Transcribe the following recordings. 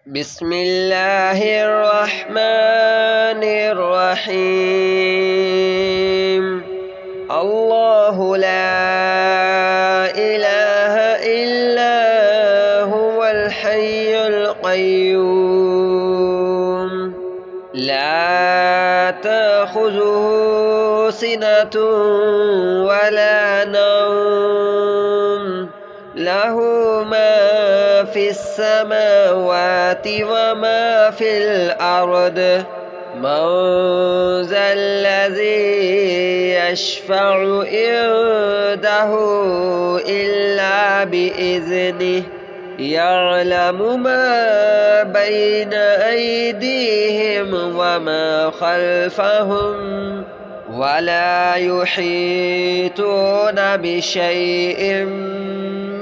بسم الله الرحمن الرحيم. الله لا إله إلا هو الحي القيوم لا تأخذه سنة ولا نوم له ما في السماوات وما في الأرض من ذا الذي يشفع عنده إلا بإذنه يعلم ما بين أيديهم وما خلفهم ولا يحيطون بشيء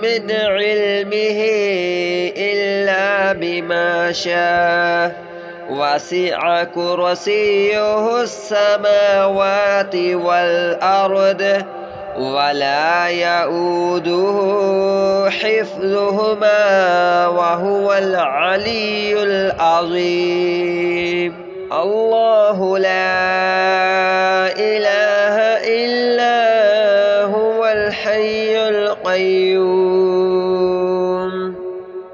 من علمه إلا بما شاء وسع كرسيه السماوات والأرض ولا يؤوده حفظهما وهو العلي العظيم. الله لا إله إلا هو الحي القيوم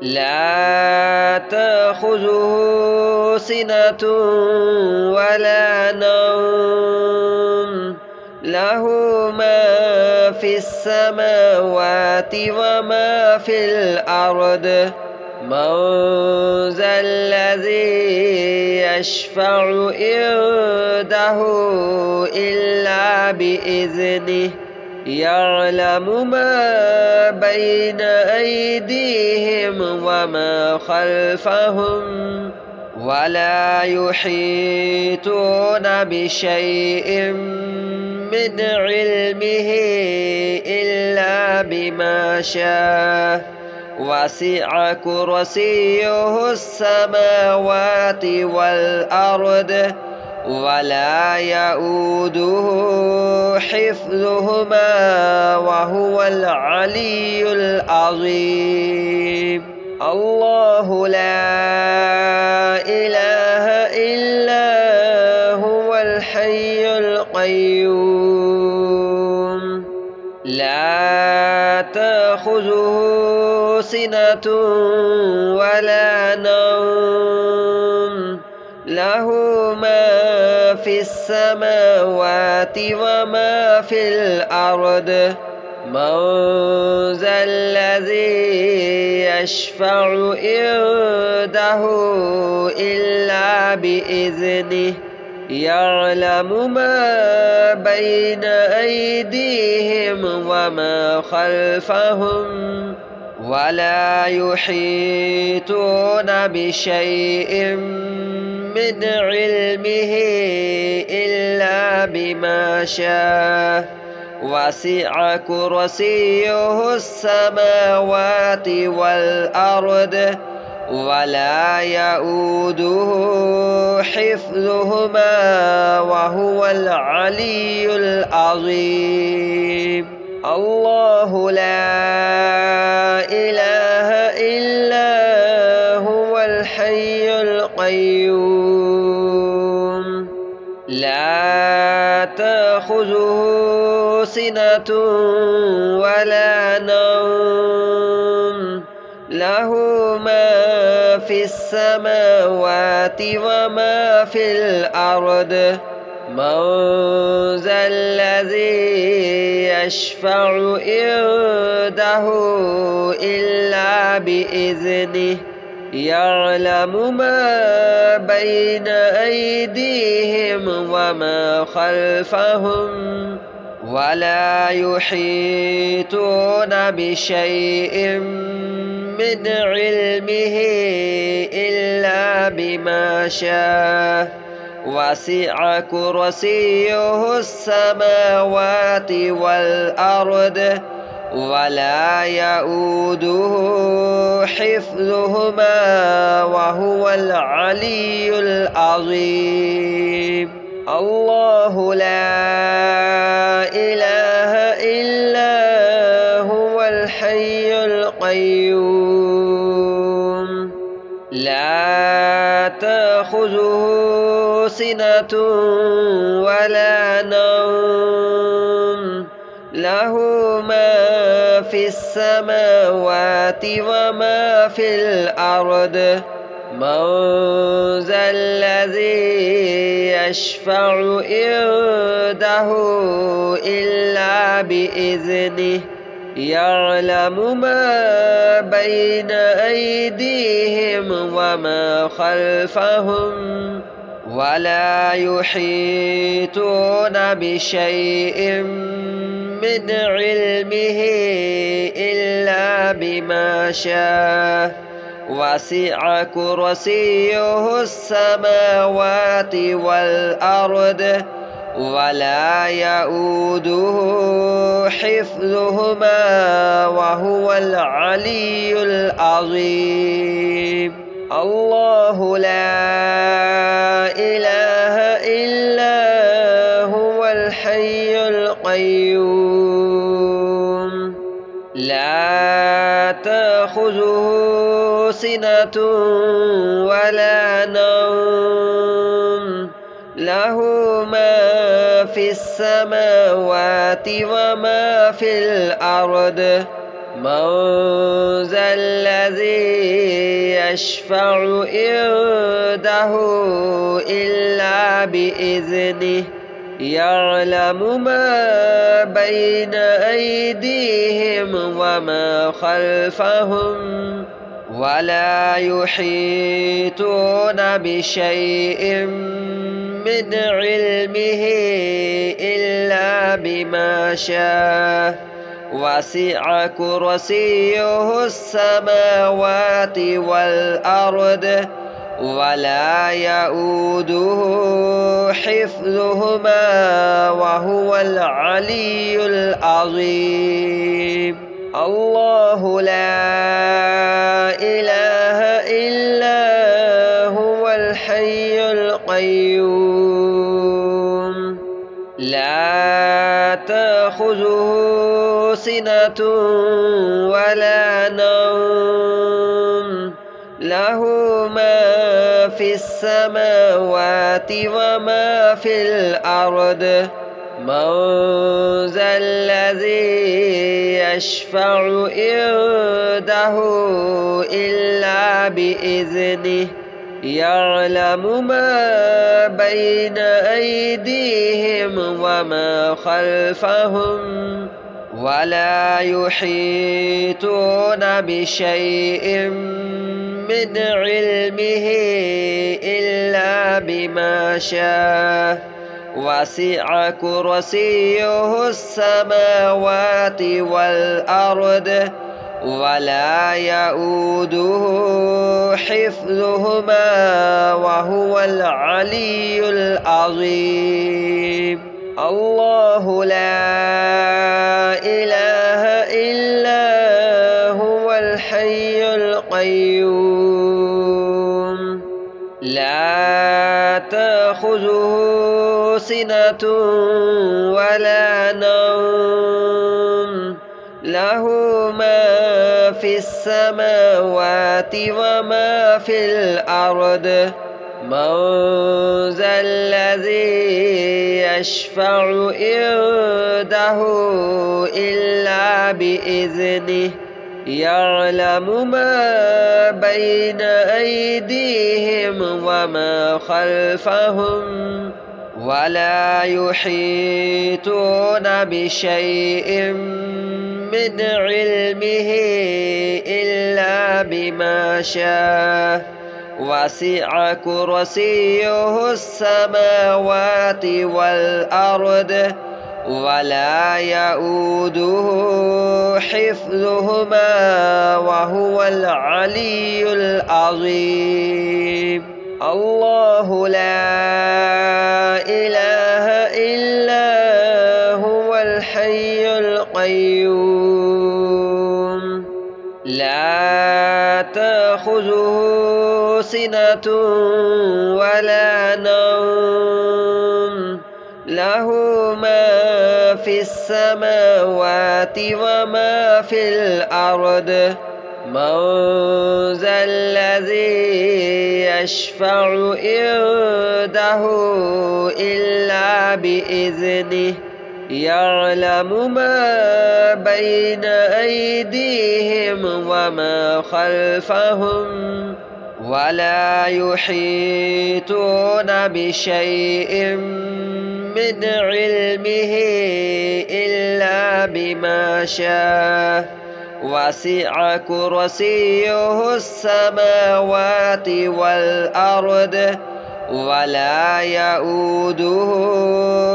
لا تأخذه سنة ولا نوم له ما في السماوات وما في الأرض من ذا الذي يشفع عنده إلا بإذنه يعلم ما بين أيديهم وما خلفهم ولا يحيطون بشيء من علمه إلا بما شاء وسع كرسيه السماوات والأرض ولا يؤوده حفظهما وهو العلي العظيم. الله لا إله إلا هو الحي القيوم لا تأخذه سنة ولا نوم له ما في السماوات وما في الأرض من ذا الذي يشفع عنده إلا بإذنه يعلم ما بين أيديهم وما خلفهم ولا يحيطون بشيء من علمه إلا بما شاء وسع كرسيه السماوات والأرض ولا يؤوده حفظهما وهو العلي العظيم. الله لا إله إلا هو الحي القيوم لا تأخذه سنة ولا نوم له ما في السماوات وما في الأرض من ذا الذي يشفع عنده إلا بإذنه يعلم ما بين أيديهم وما خلفهم ولا يحيطون بشيء من علمه إلا بما شاء وسع كرسيه السماوات والأرض ولا يؤوده حفظهما وهو العلي العظيم. الله لا إله إلا هو الحي القيوم لا لا تأخذه سنة ولا نوم له ما في السماوات وما في الأرض من ذا الذي يشفع عنده إلا بإذنه يعلم ما بين أيديهم وما خلفهم ولا يحيطون بشيء من علمه إلا بما شاء وسع كرسيه السماوات والأرض ولا يؤوده حفظهما وهو العلي العظيم الله لا إله إلا هو الحي القيوم لا تأخذه سنة ولا نوم له ما في السماوات وما في الأرض من ذا الذي يشفع عنده إلا بإذنه يعلم ما بين أيديهم وما خلفهم ولا يحيطون بشيء من علمه إلا بما شاء وسع كرسيه السماوات والأرض ولا يؤوده حفظهما وهو العلي العظيم الله لا إله إلا هو الحي القيوم لا تأخذه سنة ولا نوم له ما في السماوات وما في الأرض من ذا الذي يشفع عنده إلا بإذنه يعلم ما بين أيديهم وما خلفهم ولا يحيطون بشيء من علمه إلا بما شاء وسع كرسيه السماوات والأرض ولا يؤوده حفظهما وهو العلي العظيم الله لا إله إلا هو الحي القيوم لا تأخذه سنة ولا نوم له ما في السماوات وما في الأرض من ذا الذي يشفع عنده إلا بإذنه يعلم ما بين أيديهم وما خلفهم ولا يحيطون بشيء من علمه إلا بما شاء وسع كرسيه السماوات والأرض ولا يؤوده حفظهما وهو العلي العظيم الله لا إله إلا هو الحي القيوم لا تأخذه سنة ولا نوم له ما في السماوات وما في الأرض من ذا الذي يشفع عنده إلا بإذنه يعلم ما بين أيديهم وما خلفهم ولا يحيطون بشيء من علمه إلا بما شاء وسع كرسيه السماوات والأرض ولا يؤوده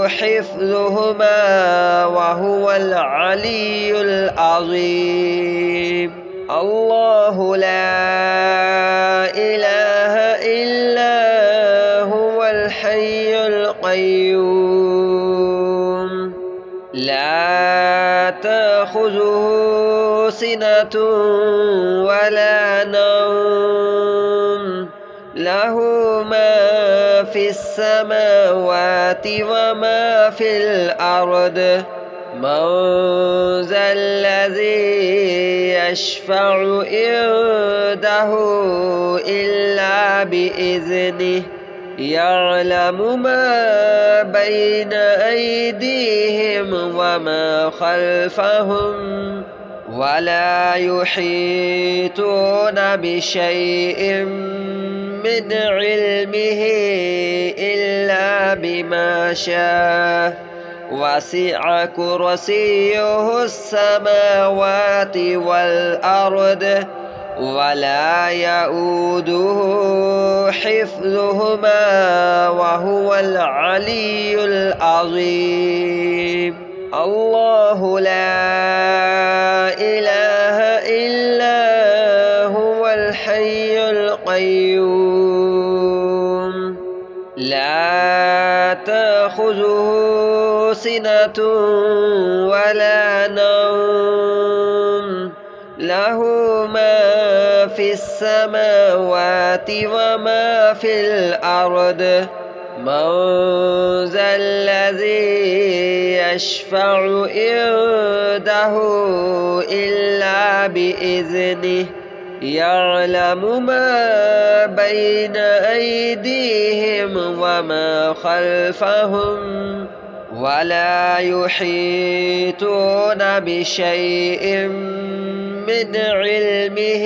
حفظهما وهو العلي العظيم. الله لا إله إلا هو الحي القيوم لا تأخذه سنة ولا نوم له ما في السماوات وما في الأرض من ذا الذي يشفع عنده إلا بإذنه يعلم ما بين أيديهم وما خلفهم ولا يحيطون بشيء من علمه إلا بما شاء وسع كرسيه السماوات والأرض ولا يؤوده حفظهما وهو العلي العظيم. الله لا إله إلا هو الحي القيوم لا تأخذه سنة ولا نوم له ما في السماوات وما في الأرض من ذا الذي يشفع عنده إلا بإذنه يعلم ما بين أيديهم وما خلفهم ولا يحيطون بشيء من علمه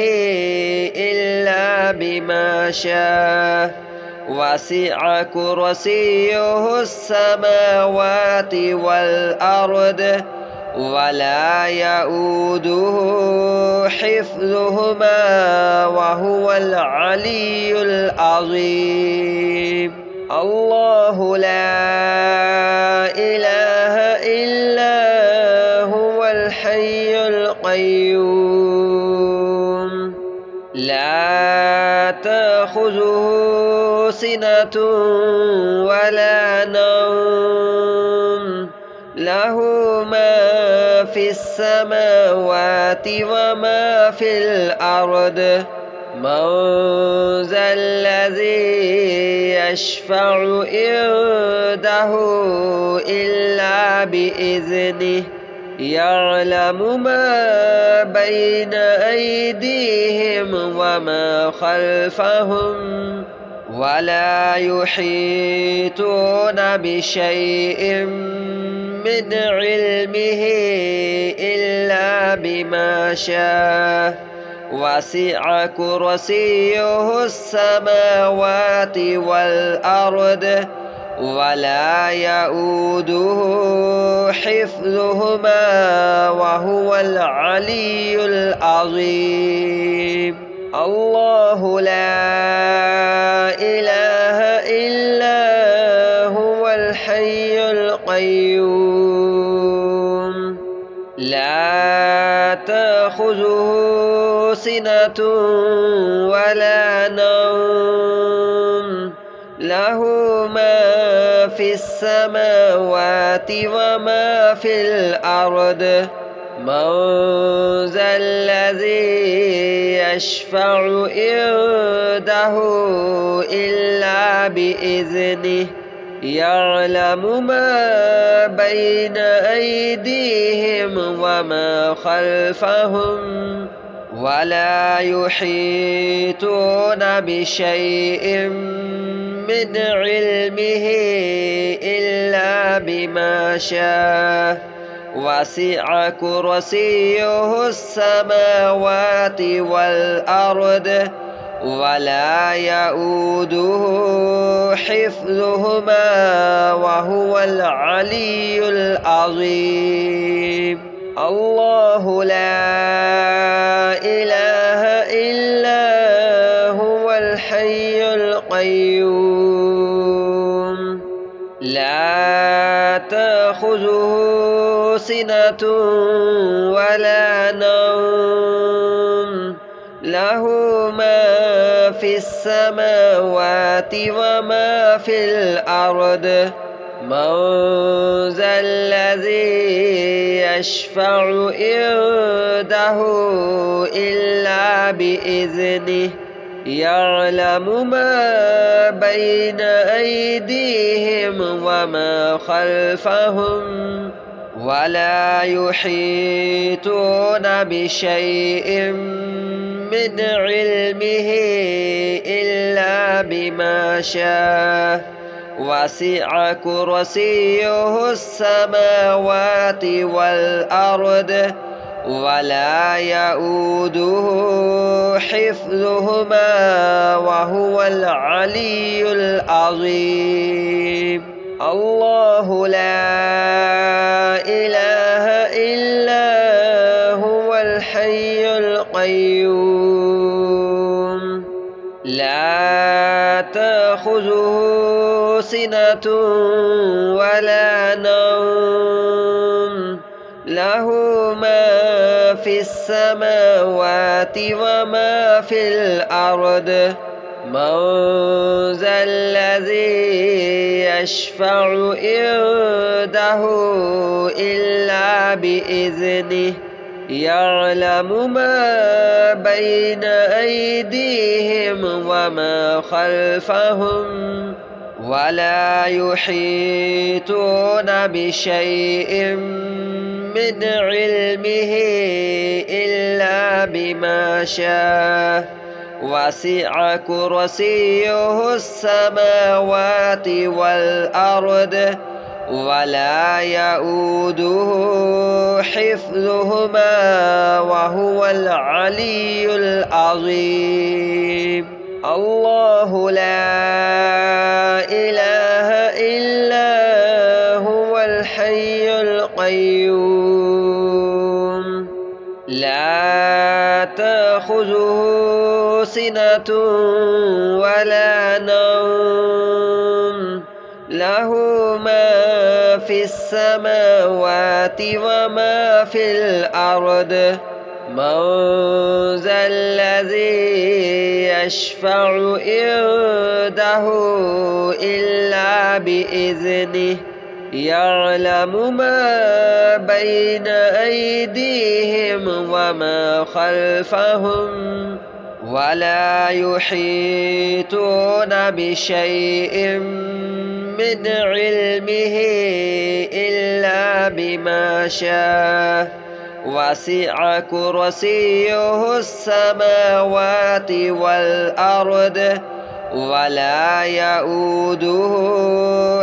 إلا بما شاء وسع كرسيه السماوات والأرض ولا يؤوده حفظهما وهو العلي العظيم. الله لا إله إلا هو الحي القيوم لا تأخذه سنة ولا نوم له ما في السماوات وما في الأرض من ذا الذي يشفع عنده إلا بإذنه يعلم ما بين أيديهم وما خلفهم ولا يحيطون بشيء من علمه إلا بما شاء وسع كرسيه السماوات والأرض ولا يؤوده حفظهما وهو العلي العظيم. الله لا إله إلا هو الحي القيوم لا تأخذه سنة ولا نوم له ما في السماوات وما في الأرض من ذا الذي يشفع عنده إلا بإذنه يعلم ما بين أيديهم وما خلفهم ولا يحيطون بشيء من علمه إلا بما شاء وسع كرسيه السماوات والأرض ولا يؤوده حفظهما وهو العلي العظيم. الله لا إله إلا هو الحي القيوم لا تأخذه سنة ولا نوم له ما في السماوات وما في الأرض من ذا الذي يشفع عنده إلا بإذنه يعلم ما بين أيديهم وما خلفهم ولا يحيطون بشيء من علمه إلا بما شاء وسع كرسيه السماوات والأرض ولا يؤوده حفظهما وهو العلي العظيم. الله لا إله إلا هو الحي القيوم لا تأخذه سنة ولا نوم له ما في السماوات وما في الأرض من ذا الذي يشفع عنده إلا بإذنه يعلم ما بين أيديهم وما خلفهم ولا يحيطون بشيء من علمه إلا بما شاء وسع كرسيه السماوات والأرض ولا يؤوده حفظهما وهو العلي العظيم. الله لا إله إلا هو الحي القيوم لا تأخذه سنة ولا نوم له ما في السماوات وما في الأرض من ذا الذي يشفع عنده إلا بإذنه يعلم ما بين أيديهم وما خلفهم ولا يحيطون بشيء من علمه إلا بما شاء وسع كرسيه السماوات والأرض ولا يؤوده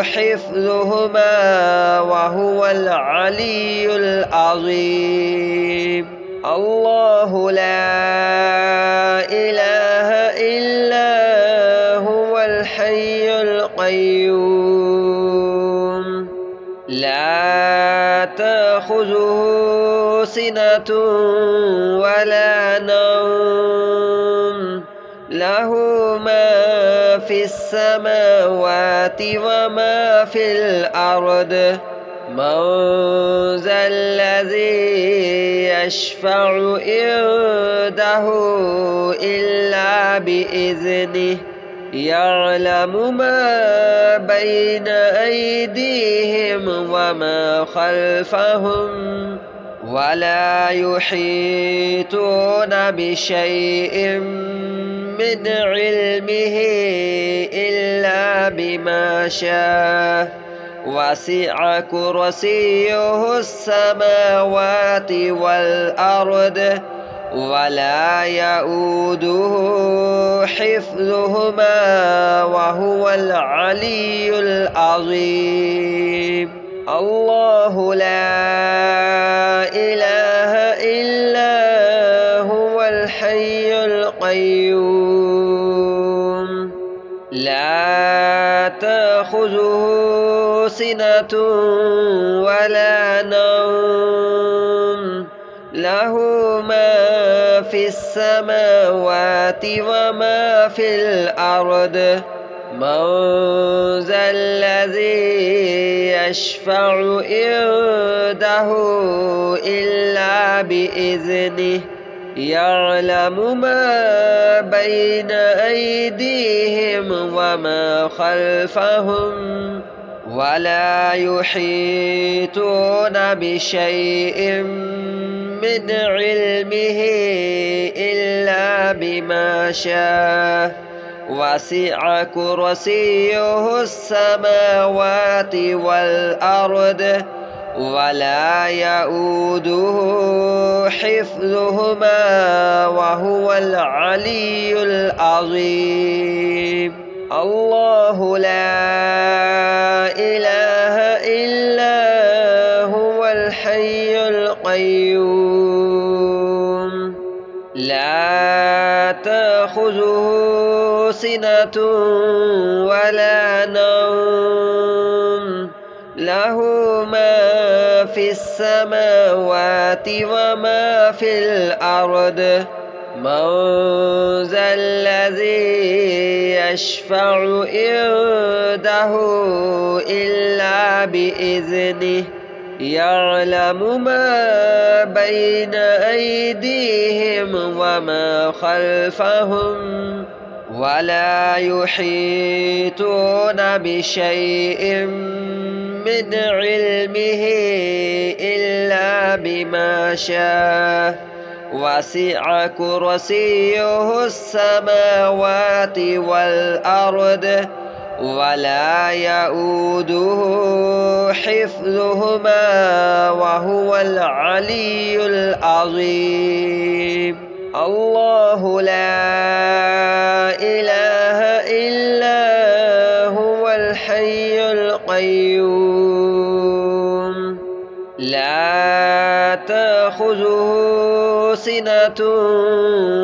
حفظهما وهو العلي العظيم. الله لا إله إلا هو الحي القيوم لا تأخذه سنة ولا نوم له ما في السماوات وما في الأرض من ذا الذي يشفع عنده إلا بإذنه يعلم ما بين أيديهم وما خلفهم ولا يحيطون بشيء من علمه إلا بما شاء وسع كرسيه السماوات والأرض ولا يؤوده حفظهما وهو العلي العظيم. الله لا إله إلا هو الحي القيوم لا تأخذه سنة ولا نوم له ما في السماوات وما في الأرض من ذا الذي يشفع عنده إلا بإذنه يعلم ما بين أيديهم وما خلفهم ولا يحيطون بشيء من علمه إلا بما شاء وسع كرسيه السماوات والأرض ولا يؤوده حفظهما وهو العلي العظيم. الله لا إله إلا هو الحي القيوم لا تأخذه سنة ولا نوم له ما في السماوات وما في الأرض من ذا الذي يشفع عنده إلا بإذنه يعلم ما بين أيديهم وما خلفهم ولا يحيطون بشيء من علمه إلا بما شاء وسع كرسيه السماوات والأرض ولا يؤوده حفظهما وهو العلي العظيم. الله لا إله إلا هو الحي القيوم لا تأخذه سنة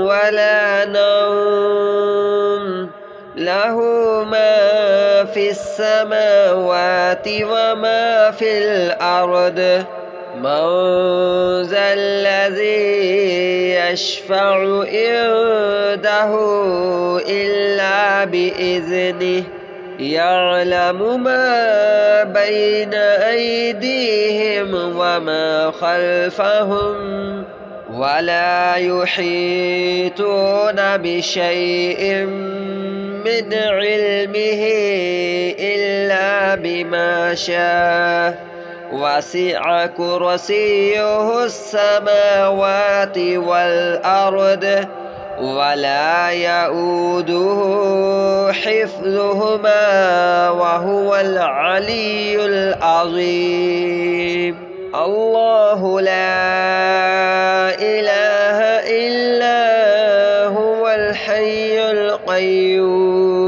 ولا نوم له ما في السماوات وما في الأرض من ذا الذي يشفع عنده إلا بإذنه يعلم ما بين أيديهم وما خلفهم ولا يحيطون بشيء من علمه إلا بما شاء وسع كرسيه السماوات والأرض ولا يؤوده حفظهما وهو العلي العظيم. الله لا إله إلا هو الحي القيوم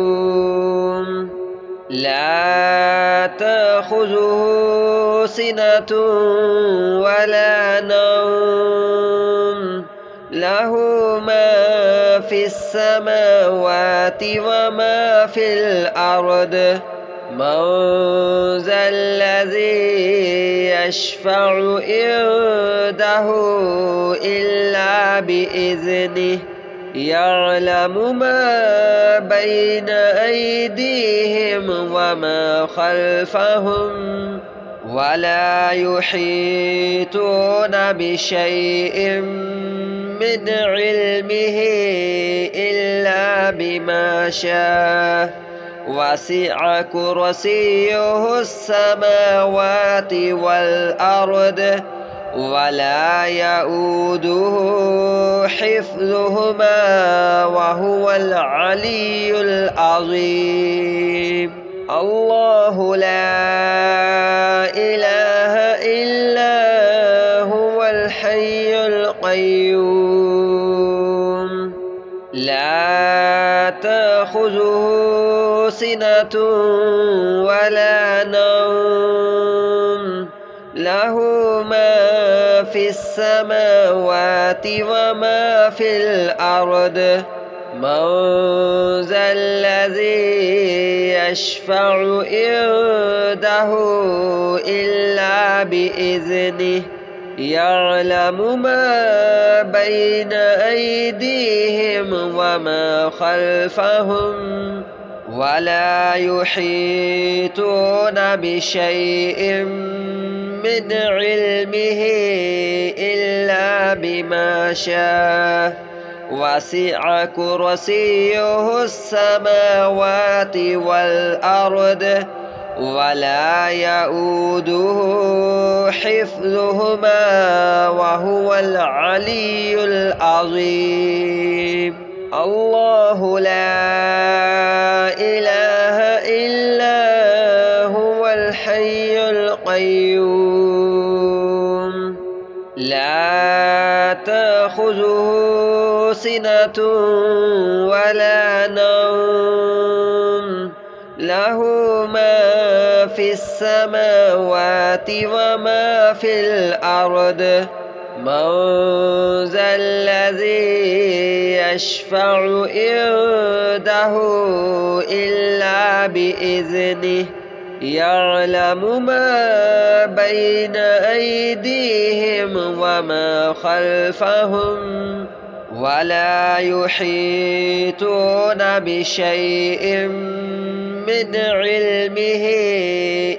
لا تأخذه سنة ولا نوم له ما في السماوات وما في الأرض من ذا الذي يشفع عنده إلا بإذنه يعلم ما بين أيديهم وما خلفهم ولا يحيطون بشيء من علمه إلا بما شاء وسع كرسيه السماوات والأرض ولا يؤوده حفظهما وهو العلي العظيم. الله لا إله إلا هو الحي القيوم سنة ولا نوم له ما في السماوات وما في الأرض من ذا الذي يشفع عنده إلا بإذنه يعلم ما بين أيديهم وما خلفهم ولا يحيطون بشيء من علمه إلا بما شاء وسع كرسيه السماوات والأرض ولا يؤوده حفظهما وهو العلي العظيم الله لا إله إلا هو الحي القيوم لا تأخذه سنة ولا نوم له ما في السماوات وما في الأرض من ذا الذي يشفع عنده إلا بإذنه يعلم ما بين أيديهم وما خلفهم ولا يحيطون بشيء من علمه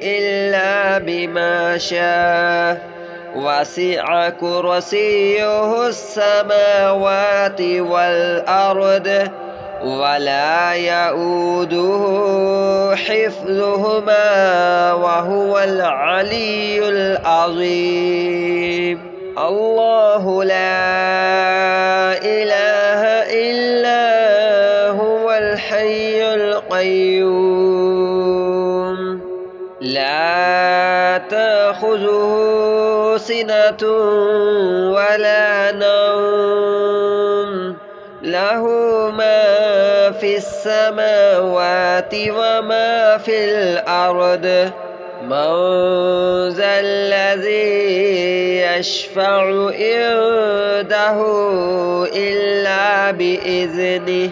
إلا بما شاء وسع كرسيه السماوات والأرض ولا يؤوده حفظهما وهو العلي العظيم الله لا إله إلا هو الحي القيوم لا تأخذه سنة ولا نوم له ما في السماوات وما في الأرض من ذا الذي يشفع عنده إلا بإذنه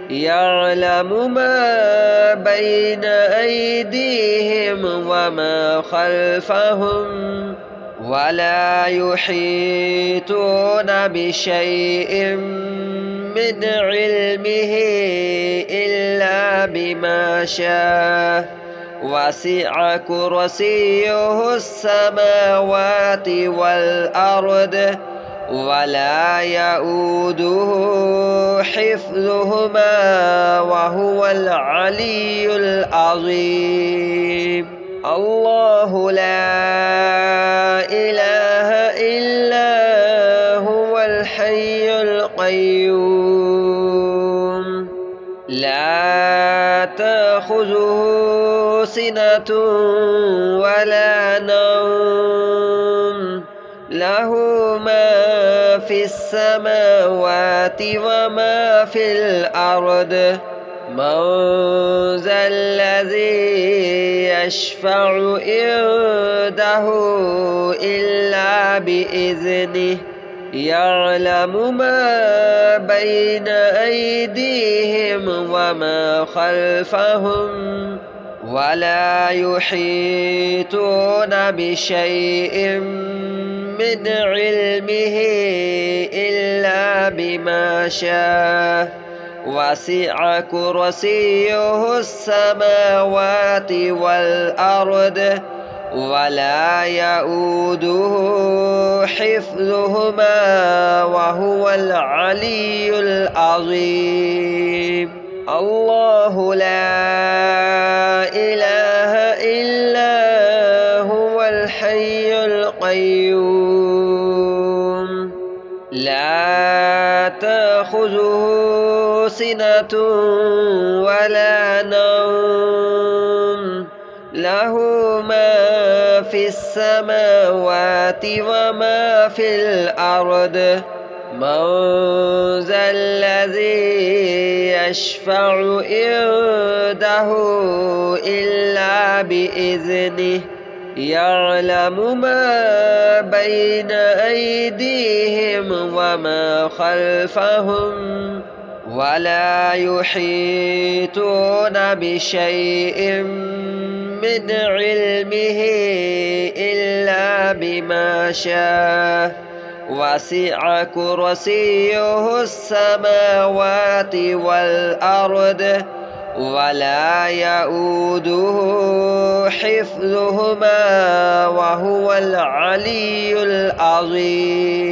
يعلم ما بين أيديهم وما خلفهم ولا يحيطون بشيء من علمه إلا بما شاء وسع كرسيه السماوات والأرض ولا يؤوده حفظهما وهو العلي العظيم الله لا إله إلا هو الحي القيوم لا تأخذه سنة ولا نوم له ما في السماوات وما في الأرض من ذا الذي يشفع عنده إلا بإذنه يعلم ما بين أيديهم وما خلفهم ولا يحيطون بشيء من علمه إلا بما شاء وسع كرسيه السماوات والأرض ولا يؤوده حفظهما وهو العلي العظيم الله لا إله إلا هو الحي القيوم لا تأخذه سنة ولا نوم له ما في السماوات وما في الأرض من ذا الذي يشفع عنده إلا بإذنه يعلم ما بين أيديهم وما خلفهم ولا يحيطون بشيء من علمه إلا بما شاء وسع كرسيه السماوات والأرض ولا يؤوده حفظهما وهو العلي العظيم.